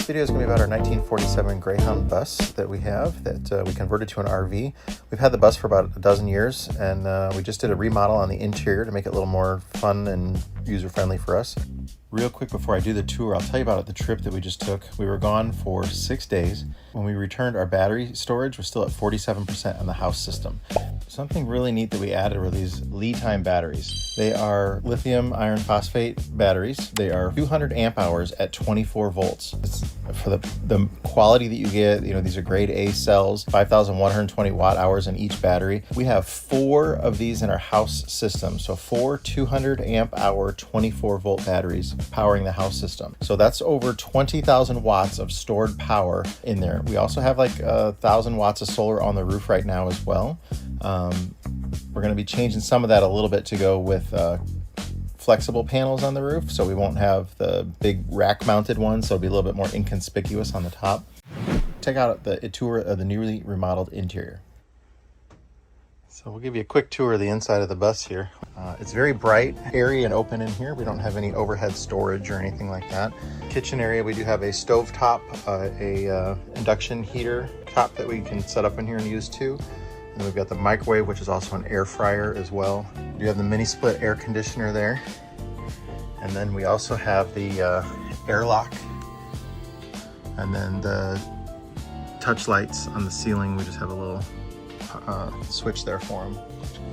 video is going to be about our 1947 Greyhound bus that we have that we converted to an RV. We've had the bus for about a dozen years, and we just did a remodel on the interior to make it a little more fun and user-friendly for us. Real quick before I do the tour, I'll tell you about the trip that we just took. We were gone for 6 days. When we returned, our battery storage was still at 47% on the house system. Something really neat that we added were these lead time batteries. They are lithium iron phosphate batteries. They are 200 amp hours at 24 volts. It's for the quality that you get, these are grade A cells, 5,120 watt hours in each battery. We have 4 of these in our house system. So 4 200 amp hour 24 volt batteries powering the house system. So that's over 20,000 watts of stored power in there. We also have like 1,000 watts of solar on the roof right now as well. We're going to be changing some of that a little bit to go with flexible panels on the roof, so we won't have the big rack mounted ones, so it'll be a little bit more inconspicuous on the top. Check out a tour of the newly remodeled interior. So we'll give you a quick tour of the inside of the bus here. It's very bright, airy, and open in here. We don't have any overhead storage or anything like that. Kitchen area, we do have a stove top, induction heater top that we can set up in here and use too. And we've got the microwave, which is also an air fryer as well. You have the mini split air conditioner there. And then we also have the airlock. And then the touch lights on the ceiling. We just have a little switch there for them.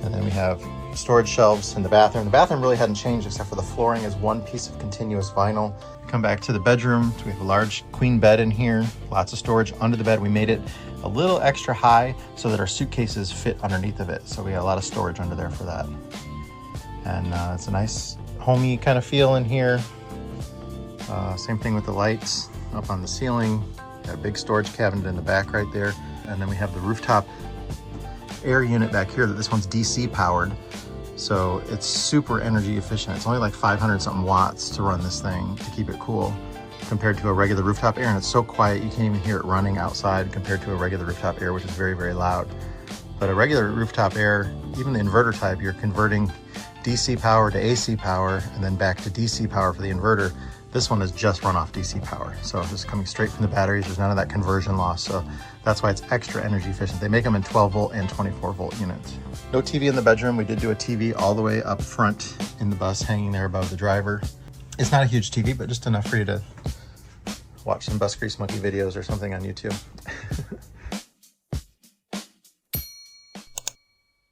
And then we have storage shelves in the bathroom. The bathroom really hadn't changed except for the flooring is one piece of continuous vinyl. Come back to the bedroom. So we have a large queen bed in here, lots of storage under the bed. We made it a little extra high so that our suitcases fit underneath of it. So we got a lot of storage under there for that. And it's a nice homey kind of feel in here. Same thing with the lights up on the ceiling. Got a big storage cabinet in the back right there. And then we have the rooftop air unit back here that this one's DC powered. So it's super energy efficient. It's only like 500 something watts to run this thing to keep it cool compared to a regular rooftop air. And it's so quiet, you can't even hear it running outside compared to a regular rooftop air, which is very, very loud. But a regular rooftop air, even the inverter type, you're converting DC power to AC power and then back to DC power for the inverter. This one is just run off DC power. So this is coming straight from the batteries. There's none of that conversion loss. So that's why it's extra energy efficient. They make them in 12 volt and 24 volt units. No TV in the bedroom. We did do a TV all the way up front in the bus, hanging there above the driver. It's not a huge TV, but just enough for you to watch some Bus Grease Monkey videos or something on YouTube.